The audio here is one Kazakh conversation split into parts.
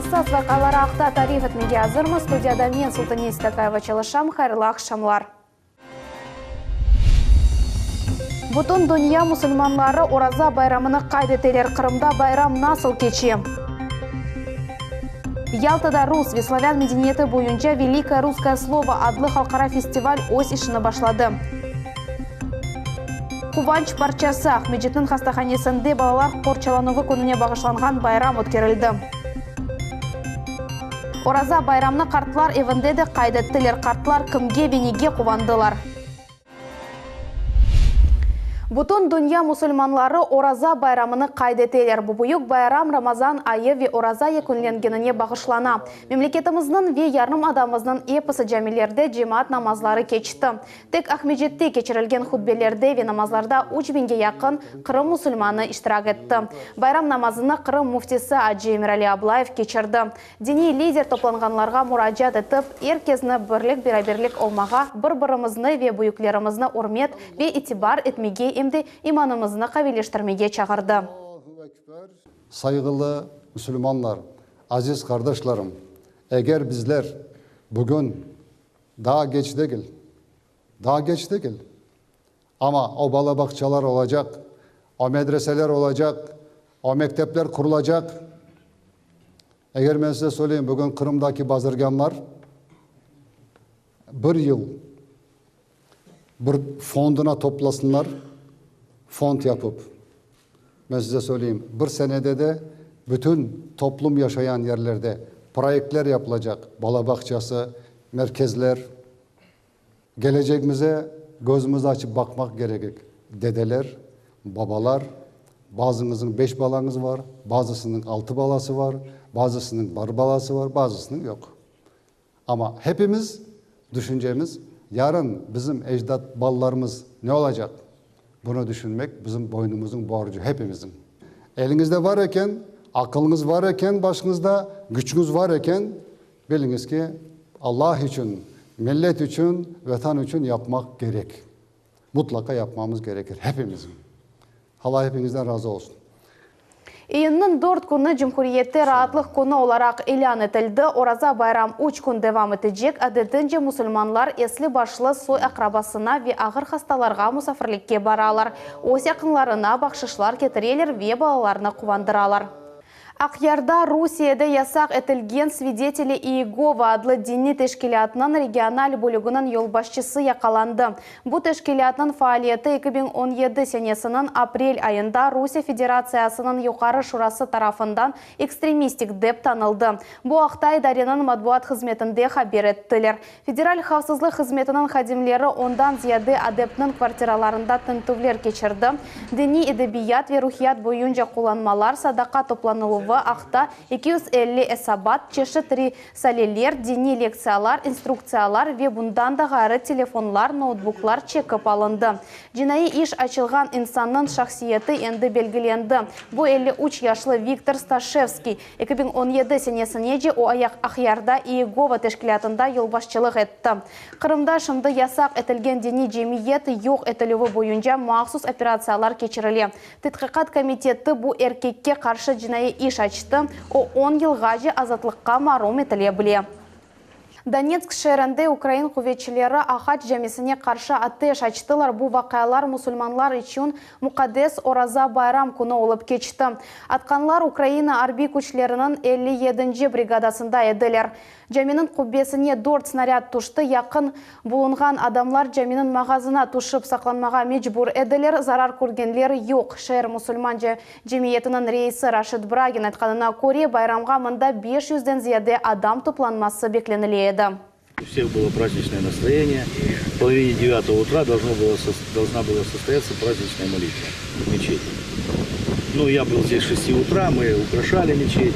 Кыссас вакалары ақта тариф етмеге азырмы. Студияда мен Султанес Такаева чалышам. Хайырлы ақшамлар. Бутун дүния мусульманлары Ораза байрамыны қайдетелер. Қырымда байрам насыл кечи. Ялтада Рус Веславян медениеті бойынша Великое русское слово адлы халқара фестиваль өз ішіні башлады. Куванч парчасы Ахмеджеттің хастаханесінде балалар қорчалануы күніне бағышланған байрам өткерілді. Ораза байрамны қартлар евінде де қайдеттілер. Қартлар кімге бенеге қувандылар. Бутун дүния мусульманлары Ораза байрамыны қайдетелер. Бұйық байрам Рамазан айы ве Ораза екінленгеніне бағышлана. Мемлекетіміздің ве ярым адамымыздың епісі жәмелерде жемаат намазлары кечті. Тек Ахмеджетте кечірілген хутбелерде ве намазларда 3000-ге яқын Қырым мусульманы иштирак етті. Байрам намазыны Қырым муфтисі Аджи Эмирали Аблаев кечірді. Дини лидер топланғанларға мұраджат етіп, еркезіні бірлік бераберлік олмаға бір-бірімізні ве бұйықлерімізні урмет ве итибар етмеге иманымызны қабелештірмеге чағырды. Saygılı Müslümanlar, aziz kardeşlerim, eğer bizler bugün daha geç değil ama o balabakçalar olacak, o medreseler olacak, o mektepler kurulacak. Eğer ben size söyleyeyim, bugün Kırım'daki bazırganlar bir yıl bir fonduna toplasınlar, fond yapıp, ben size söyleyeyim, bir senede de bütün toplum yaşayan yerlerde projeler yapılacak. Balabakçası, merkezler, geleceğimize gözümüzü açıp bakmak gerekir. Dedeler, babalar, bazınızın 5 balanız var, bazısının 6 balası var, bazısının bir balası var, bazısının yok. Ama hepimiz düşüncemiz, yarın bizim ecdat ballarımız ne olacak? Bunu düşünmek bizim boynumuzun borcu, hepimizin. Elinizde var iken, akılınız var iken, başınızda gücünüz var iken, biliniz ki Allah için, millet için, vatan için yapmak gerek. Mutlaka yapmamız gerekir, hepimizin. Allah hepinizden razı olsun. Июньнің 4 күні Cumhuriyet'te rahatlık күні olarak ilan etildi. Ораза bayram 3 gün devam edecek. Adedince Müslümanlar esli başlı soy akrabasına ve ağır hastalarga musafirlikке baralar. Öz yakınlarına bakşışlar getireler ve balalarını kuvandıralar. Ақярда Русияда ясақ етілген свидетели Иегова адлы дини тешкилятының региональ бөлігінің yolbaşçысы яқаланды. Бұл тешкилятның фаалиеті 2017 сенесінің апрель айында Русия Федерациясының юқары шурасы тарафындан экстремистик деп танылды. Бұл ақтай даренің матбуат қызметінде хабер еттілер. Федераль қауіпсіздік қызметінің хадимлері ондан зияды адептінің квартираларында тінтулер кечірді. Дини эдебият ве рухият бойынша қоланмалар садақа топланылуы ақта 250 эсабат, чешет рисалелер, дини лекциялар, инструкциялар ве бұндан да ғары телефонлар, ноутбуклар чекіп алынды. Жинайы иш açılған инсанның шахсиеті енді белгіленді. Бұл 53 яшлы Виктор Сташевский 2017 сенесіне же о аяқ Ақярда Иегова тешкілятында yolbaşçылық етті. Қырымда шымды ясақ етілген дини жемиет йоқ етілуі бойынша мақсус операциялар кечірілі. Тетқиқат комитеті бұл еркекке қаршы жинайы иш açtı. O 10 yılға же азатлыққа марум етіле біле. Донецк шерінде Украин кувветчилері Ахат жәмесіне қаршы атеш açtılar. Бұл вақиялар мұсылманлар үшін мұқадес Ораза байрам күні олып кечті. Атқанлар Украина арби күчлерінің 57-ci бригадасында еділер. Жәменің құббесіне 4 снаряд тұшты. Яқын бұлынған адамлар жәменің мағазына тұшып сақланмаға мечбур еділер. Зарар көргенлер yok. Шер мұсылман жәмиетінің рейсі Рашид Брагин айтқанына көре байрамға мында 500-ден зияде адам топланмасы бекленіледі. У всех было праздничное настроение. В половине 9 утра должна была состояться праздничная молитва в мечети. Ну, я был здесь с 6 утра, мы украшали мечеть.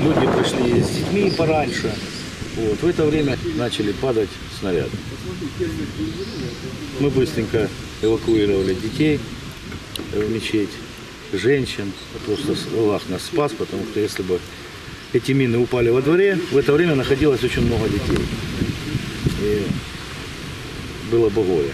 Люди пришли с детьми пораньше. Вот. В это время начали падать снаряды. Мы быстренько эвакуировали детей в мечеть, женщин. Просто Аллах нас спас, потому что если бы эти мины упали во дворе, в это время находилось очень много детей. И было бы горе.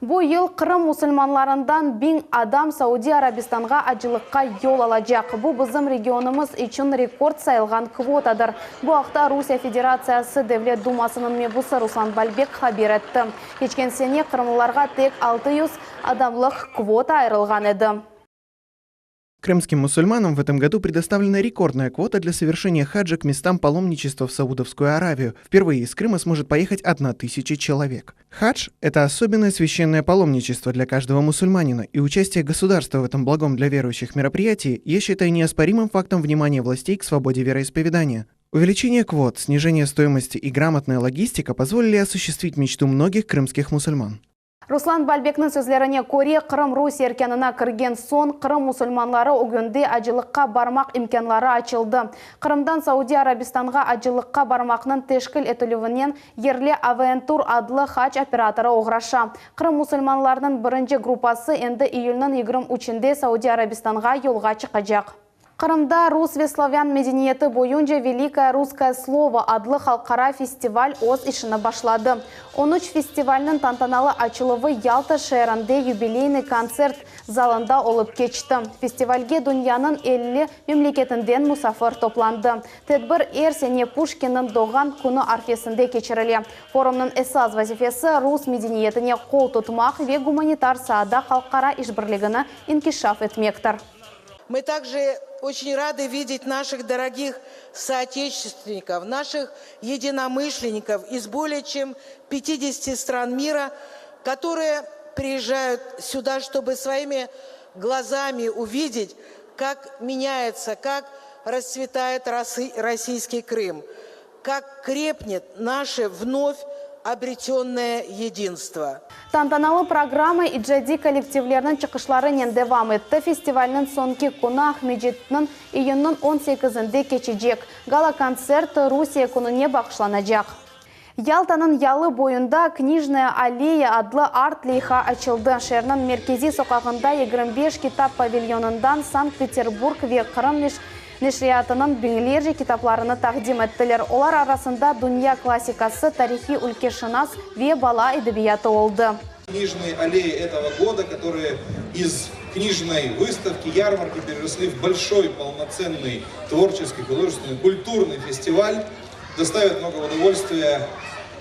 Бу ел Кырым мусульманларындан 1000 адам Сауди Арабистанга ажылыкка yol алачак. Бу bizim регионымыз үчүн рекорд сайылган квотадыр. Бу акта Русия Федерациясы Devlet Думасынын мебусы Руслан Балбек хабар этти. Кечкен сене кырымлыларга тек 600 адамлык квота айрылган эди. Крымским мусульманам в этом году предоставлена рекордная квота для совершения хаджа к местам паломничества в Саудовскую Аравию. Впервые из Крыма сможет поехать 1000 человек. Хадж – это особенное священное паломничество для каждого мусульманина, и участие государства в этом благом для верующих мероприятии я считаю неоспоримым фактом внимания властей к свободе вероисповедания. Увеличение квот, снижение стоимости и грамотная логистика позволили осуществить мечту многих крымских мусульман. Руслан Балбекнің сөзлеріне көре Қырым Русия еркенына кірген сон Қырым мусульманлары өгінді ажылыққа бармақ имканлары açıldı. Қырымдан Сауди Арабистанға ажылыққа бармақның тешкіл етілуінен Ерле Авентур адлы хадж операторы оғраша. Қырым мусульманларының бірінші группасы енді июльнің 23-інде Сауди Арабистанға yolға чыққажақ. Қырымда рус ве славян медениеті бойынша Великое русское слово адлы халқара фестиваль оз ішіні башлады. 13 фестивальның тантаналы ачылығы Ялта шәрінде юбилейный концерт залында олып кечті. Фестивальге дүнияның 50 мемлекетінден мұсафыр топланды. Тедбір Эрсене Пушкинның доған күні арфесінде кечірілі. Форумның esas вазифесі рус медениетіне қол тұтмақ ве гуманитар саада халқара ішбірлігіні инкишаф етмектір. Мы также очень рады видеть наших дорогих соотечественников, наших единомышленников из более чем 50 стран мира, которые приезжают сюда, чтобы своими глазами увидеть, как меняется, как расцветает российский Крым, как крепнет наше вновь обретенное единство. Тантаналы программы иджади коллективлерінің чықышларынан девам етті. Фестивальның сонки күні Ахмеджеттің июнның 18-інде кечежек. Гала-концерт Русия күніне бағышланacak. Ялтаның ялы бойында Книжная аллея адлы арт-лейха açıldı. Шерінің меркези соқағында 25 китап павильонындан Санкт-Петербург ве Қырым Нешриятының беңлерже китапларыны тақдим еттілер. Олар арасында Дүния классикасы, тарихи өлкешінас ве бала эдебияты олды. Книжные аллеи этого года, которые из книжной выставки, ярмарки переросли в большой, полноценный творческий, художественный, культурный фестиваль, доставят много удовольствия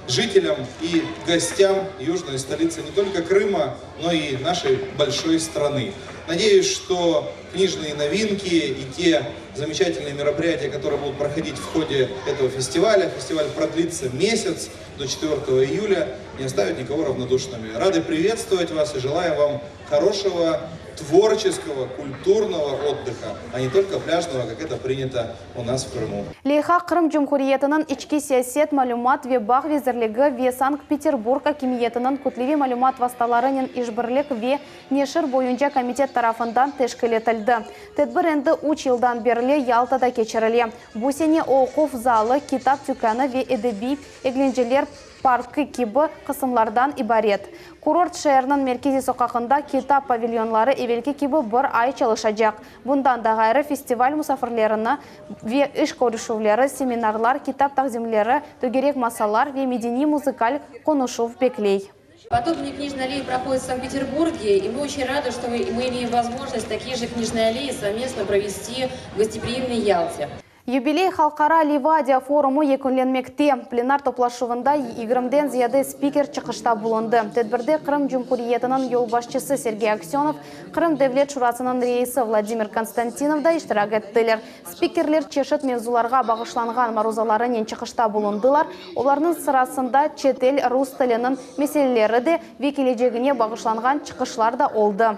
жителям и гостям южной столицы не только Крыма, но и нашей большой страны. Надеюсь, что книжные новинки и те замечательные мероприятия, которые будут проходить в ходе этого фестиваля, фестиваль продлится месяц до 4 июля, не оставят никого равнодушными. Рады приветствовать вас и желаем вам хорошего творческого, культурного отдыха, а не только пляжного, как это принято у нас в Крыму. Лейха Крым Джумхуриетінің ички сиясет малюмат ве бақ везірлігі ве Санкт-Петербург акимиетінің күтлеве малюмат васталарының ишбірлік ве нешір бойынша комитет тарафындан тешкілетілді. Тедбір енді 3 жылдан берлі Ялтада кечірілі. Бұсене оқуф залы, китап түкәні ве эдеби egленжелер паркы кибі қысымлардан ибарет. Курорт шәрінің меркези соқақында китап павильонлары евелкі кибі бір ай çalışacak. Бұндан да ғайры фестиваль мұсафырлеріні ве іш көрішулері, семинарлар, китап тақзимлері, төгерек масалар ве медени музыкаль конушув беклей. Подобные книжные аллеи проходят в Санкт-Петербурге, и мы очень рады, что мы имеем возможность такие же книжные аллеи совместно провести в гостеприимной Ялте. Юбилей халқара Ливадия форумы екінленмекте. Пленар топлашуында 20-ден зияды спикер чықышта болынды. Тедбірде Қырым Жұмхуриетінің yolbaşçысы Сергей Аксенов, Қырым Девлет Шурасының рейсі Владимир Константинов да иштирак еттілер. Спикерлер чешет мевзуларға бағышланған марузаларының чықышта болындылар. Оларының сырасында четел рус тілінің меселелері де векележегіне бағышланған чықышлар да олды.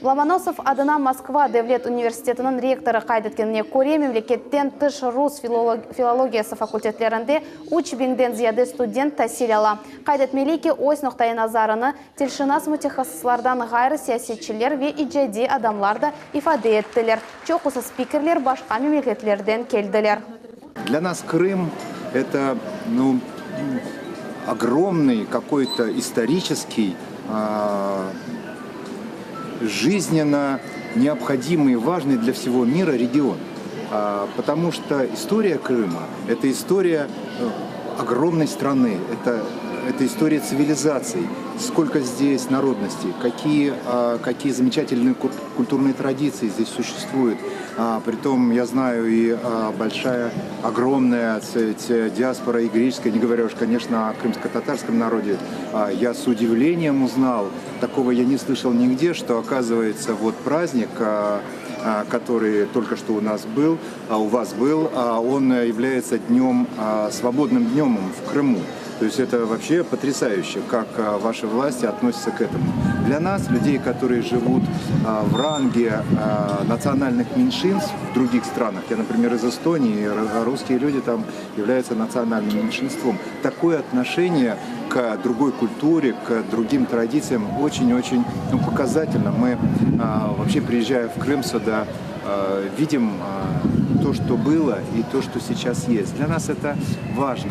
Ломоносов адына Москва Девлет университетінің ректоры қайдеткеніне көре мемлекеттен тыш рус филологиясы факультеттерінде 3000-ден зияды студент тәсил ала. Қайдетмелі ки ось ноқтайы назарыны телшинас мутехассызлардан ғайры сиясетчілер ве иджади адамларды ифаде еттілер. Чоқысы спикерлер башқа мемлекетлерден келділер. Для нас Крым – это огромный какой-то исторический, жизненно необходимый и важный для всего мира регион. Потому что история Крыма – это история огромной страны, это это история цивилизаций. Сколько здесь народностей, какие замечательные культурные традиции здесь существуют. Притом я знаю и большая, огромная диаспора и греческая, не говоря уж, конечно, о крымско-татарском народе. Я с удивлением узнал, такого я не слышал нигде, что оказывается вот праздник, который только что у нас был, у вас был, он является свободным днем в Крыму. То есть это вообще потрясающе, как ваши власти относятся к этому. Для нас, людей, которые живут в ранге национальных меньшинств в других странах, я, например, из Эстонии, русские люди там являются национальным меньшинством, такое отношение к другой культуре, к другим традициям очень-очень показательно. Мы вообще, приезжая в Крым сюда, видим то, что было и то, что сейчас есть. Для нас это важно.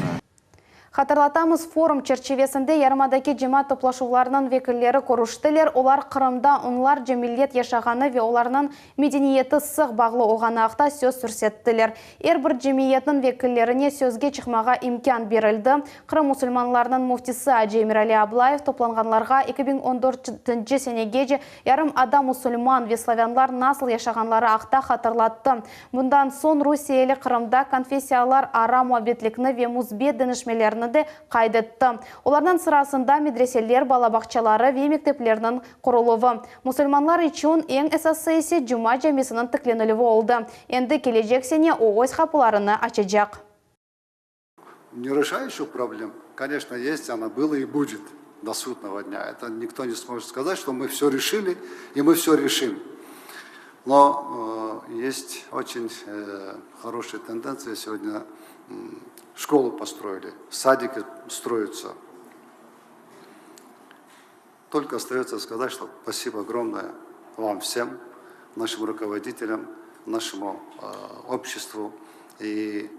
Хатırlatамыз, форум черчевесінде ярмадаки жема топлашуларынан векілері көріштілер, олар Қырымда ұнлар жемилет яшағаны ве оларынан медениеті сық бағлы оғанақта сөз сүрсеттілер. Әрбір жемиетінің векілеріне сөзге чықмаға имкан берілді. Қырым мұсылманларының муфтисі Аджи Эмирали Аблаев топланғанларға 2014 сенеге ярым адам мұсылман ве славянлар насыл яшағанлары ақта хатырлатты. Бұндан сон Русиялы Қырымда конфессиялар ара муабетлікні ве музбе дінішмелерін қайдетті. Олардан сырасында медреселер, балабақчалары ве мектеплерінің құрылуы. Мұсылманлар үшін ең әсасысы жұма жемесінің тікленілі олды. Енді кележек сене оғыз қапыларыны açacak. Нерешающих проблем, конечно, есть, она была и будет до судного дня. Это никто не сможет сказать, что мы все решили и мы все решим. Но есть очень хорошая тенденция сегодня. Школу построили, садики строятся. Только остается сказать, что спасибо огромное вам всем, нашим руководителям, нашему обществу и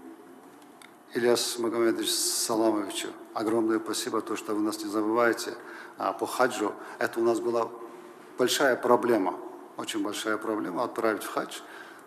Ильясу Магомедовичу Саламовичу. Огромное спасибо, то, что вы нас не забываете по хаджу. Это у нас была большая проблема, очень большая проблема отправить в хадж.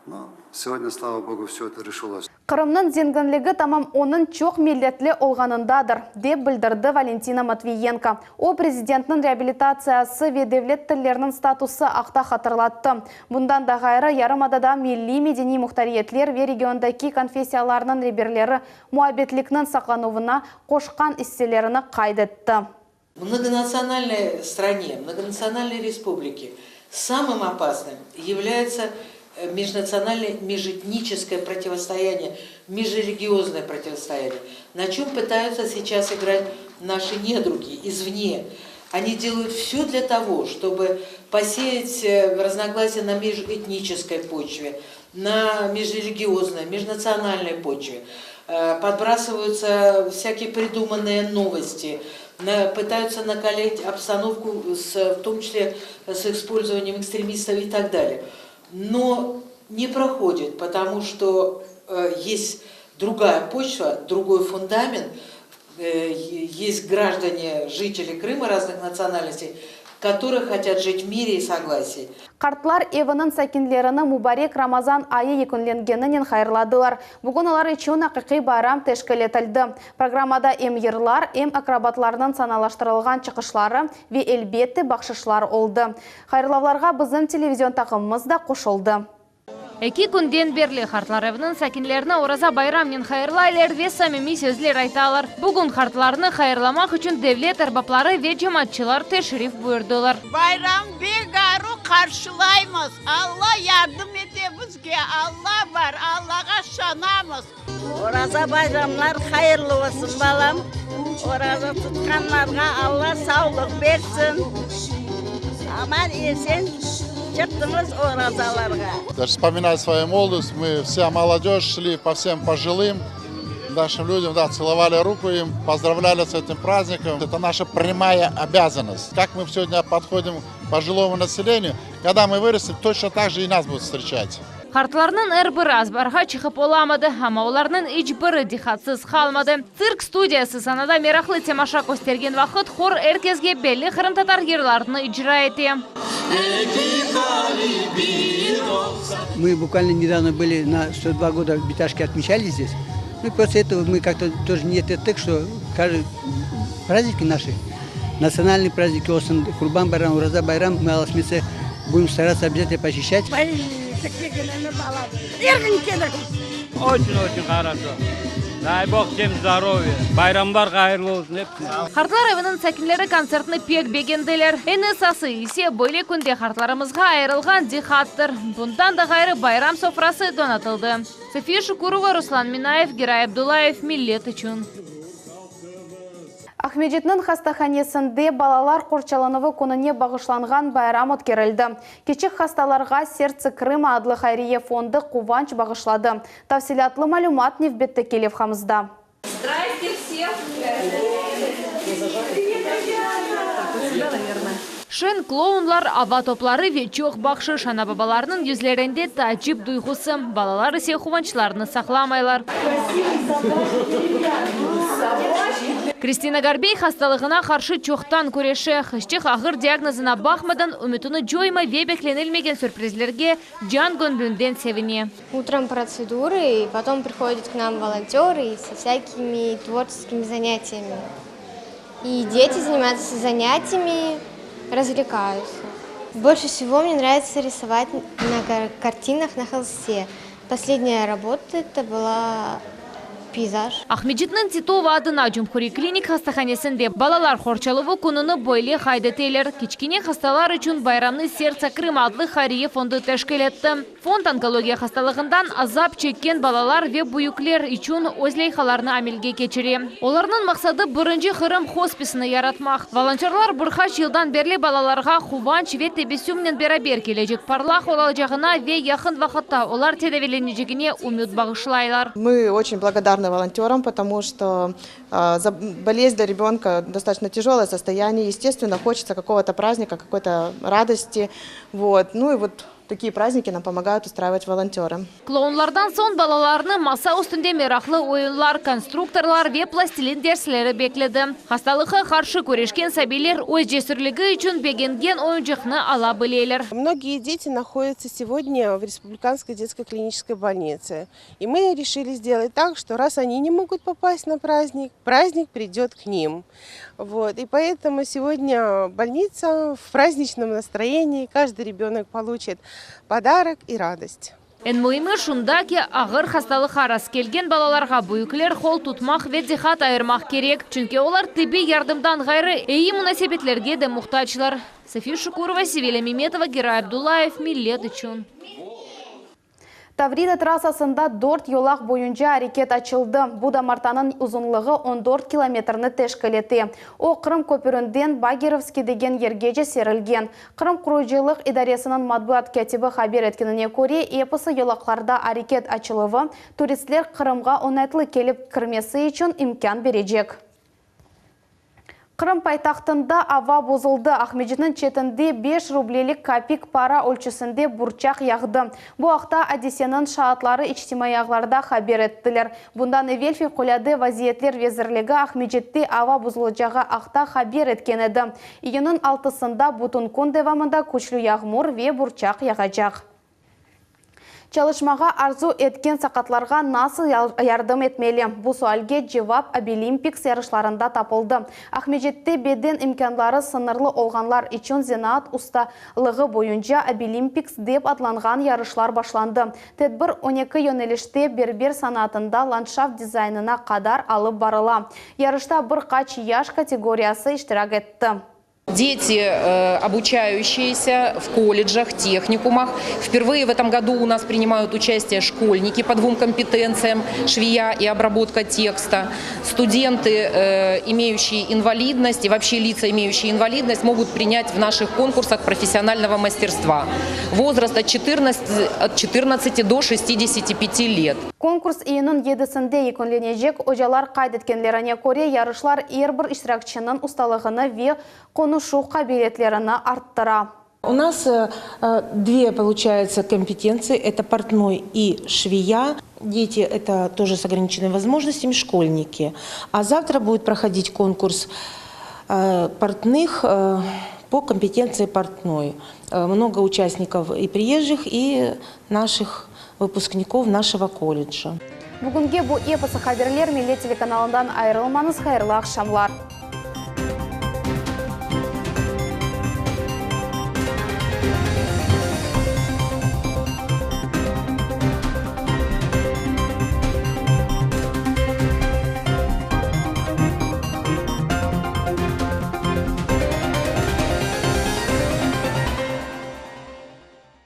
Но сегодня, слава Богу, все это решилось. Қырымның зенгінлігі тамам оның чоқ миллетлі олғанындадыр, деп білдірді Валентина Матвиенко. О президентінің реабилитациясы ве девлет тілерінің статусы ақта хатырлатты. Бұндан да ғайры ярымадада милли медени мұхтариетлер ве региондаки конфессияларының реберлері муабетлікнің сақлануына қошқан істелеріні қайдетті. В многонациональной стране, многонациональной республике самым опасным является межнациональное, межэтническое противостояние, межрелигиозное противостояние, на чем пытаются сейчас играть наши недруги извне. Они делают все для того, чтобы посеять разногласия на межэтнической почве, на межрелигиозной, межнациональной почве. Подбрасываются всякие придуманные новости, пытаются накалять обстановку, в том числе с использованием экстремистов и так далее. Но не проходит, потому что есть другая почва, другой фундамент, есть граждане, жители Крыма разных национальностей, которые хотят жить в мире и согласии. Қартлар евінің сәкінлеріні Мубарек Рамазан айы екінленгенінен хайырладылар. Бүгін олар үшін ақиқи байрам тәшкіл етілді. Программада эм ерлар, эм акробатларының саналаштырылған чықышлары ве әлбетті бақшышлар олды. Хайырлавларға біздің телевизион тақымымыз да қошылды. Эки күнден берлі қартларевның сәкінлеріні ораза байрамнен хайырлайлар ве самими сөзлер айталар. Бүгін қартларыны хайырламақ үшін девлет арбаплары ве жаматчылар тәшриф бұйырдылар. Байрам бегару қаршылаймыз. Алла ярдым ете бізге. Алла бар, Аллаға шанамыз. Ораза байрамлар хайырлы болсын балам. Ораза тұтқанларға Алла саулық берсін. Аман есен. Даже вспоминая свою молодость, мы вся молодежь шли по всем пожилым нашим людям, да, целовали руку им, поздравляли с этим праздником. Это наша прямая обязанность. Как мы сегодня подходим к пожилому населению, когда мы вырастем, точно так же и нас будут встречать. Қартларының әрбірі азбарға чықып оламады, ама оларының ешбірі дихатсыз қалмады. Цирк студиясы санада мерақлы темаша көстерген вақыт хор әркезге белі Қырым татар ерларыны иджра еті. Мы буквально недавно были на 102 года Биташки, отмечали здесь. И после этого мы как-то тоже нет так, что каждый праздники наши, национальные праздники, Курбан Байрам, Ураза Байрам, мы Аласмице будем стараться обязательно посещать. Очень-очень хорошо. Дай Бог всем здоровья. Bayramlar hayırlı olsun hepsine. Хартлар эвенин сәкинлері концертны пек бегенделер. Эне сасы исе бөле күнде хартларымызға айырылған дихаттыр. Бұндан да ғайры байрам софрасы донатылды. София Шукурова, Руслан Минаев, Герай Абдулаев, Миллет үшін. Ахмеджетнің хастаханесінде балалар қорчаланывы күніне бағышланған байрам өткерілді. Кечік хасталарға Сердце Крыма адлы хайрие фонды қуванч бағышлады. Тавсилатлы малюмат Невбетті Келев хамызда. Здрасте всех! Шын клоунлар, ава топлары вечок бақшы шана бабаларының yüzlerінде тәжіп дұйғысы. Балалар ісе қуванчларыны сақламайлар. Кристина Горбей хасталығына қаршы чоқтан көреші. Хышчық ағыр диагнозына бақмадан үмітіні жойма вебекленілмеген сюрпризлерге жан гөнбүнден севине. Утром процедуры, и потом приходят к нам волонтеры со всякими творческими занятиями. И дети занимаются занятиями, развлекаются. Больше всего мне нравится рисовать на картинах на холсте. Последняя работа это была пейзаж. Ахмеджетнің Титова адына Жумхури клиник хастаханесінде балалар хорчалывы күніні бойле хайдетелер. Кичкене хасталар үшін байрамны Сердце Крыма адлы хайрие фонды тәшкіл етті. Фонд онкология хасталығындан азап чеккен балалар ве буюклер үшін өзлейхаларны амелге кечіре. Оларның мақсады бірінші Хырым хосписыны яратмақ. Волонтерлар бірқаш жылдан берле балаларға хубанч ве тебесюмнен берабер кележек парлах олалжағына ве яқын вақытта олар тедевеленежегіне умют бағышлайлар. Мы очень благодарны волонтерам, потому что болезнь для ребенка достаточно тяжелое состояние. Естественно, хочется какого-то праздника, какой-то радости. Вот. Ну и вот такие праздники нам помогают устраивать волонтеры. Клоунлардан сон балаларны маса үстінде мерақлы ойынлар, конструкторлар ве пластилин дерслері бекледі. Хасталыққа қаршы көрешкен сәбилер өз жесірлігі үшін бегенген ойынжықны ала білелер. Многие дети находятся сегодня в Республиканской детской клинической больнице. И мы решили сделать так, что раз они не могут попасть на праздник, праздник придет к ним. Вот. И поэтому сегодня больница в праздничном настроении. Каждый ребенок получит подарок и радость. Энмоймы шундаки ағыр хасталық арас келген балаларға бұйықлер қол тұтмақ ве дихат айырмақ керек. Чүнке олар тибе ярдымдан ғайры әйі мұнасебетлерге де мұқтачылар. София Шукурова, Севеля Миметова, Герай Абдулаев, Миллет үшін. Таврида трассасында 4 yolақ бойынша әрекет açıldı. Буда мартанын ұзынлығы 14 километрні тешкілеті. О Қырым көпірінден Багировский деген ергеже серілген. Қырым құружилық идаресінің матбуат кәтібі хабер еткеніне көре, епісі yolақларда әрекет açылығы туристлер Қырымға оңайтлы келіп кірмесі үшін имкан бережек. Қырым пайтақтында ава бозылды. Ахмеджетнің четінде 5 рублелік копик пара өлчісінде бұрчақ яғды. Бұл ақта Одиссенің шаатлары ичтимай ағларда хабер еттілер. Бұндан евел фекуляды вазиетлер везірлігі Ахмеджетте ава бозылыжаға ақта хабер еткен еді. Июнның 6-сында бұтын күн девамында күчлі яғмур ве бұрчақ яғачақ. Çalışmaға арзу еткен сақатларға насыл ярдым етмелі? Бұл суалге жевап Обилимпикс ярышларында тапылды. Ахмеджетте беден имканлары сынырлы олғанлар үшін зенаат ұсталығы бойынша Обилимпикс деп атланған ярышлар башланды. Тедбір 12 yönelişте бербер санатында ландшафт дизайнына қадар алып барыла. Ярышта бір қач яш категориясы иштирак етті. Дети, обучающиеся в колледжах, техникумах. Впервые в этом году у нас принимают участие школьники по 2 компетенциям – швея и обработка текста. Студенты, имеющие инвалидность и вообще лица, имеющие инвалидность, могут принять в наших конкурсах профессионального мастерства. Возраст от 14 до 65 лет. Конкурс июнның 7-сінде екінленежек ожалар қайдеткенлеріне көре ярышлар ербір iştirakчының ұсталығыны ве конушу қабилетлеріні арттыра. У нас 2, получается, компетенции. Это портной и швея. Дети – это тоже с ограниченными возможностями, школьники. А завтра будет проходить конкурс портных по компетенции портной. Много участников и приезжих, и наших выпускников нашего колледжа. Бүгінге бұл эпосы хаберлер Милли телеканалынан айрылмаңыз, хайырлы ақшамлар.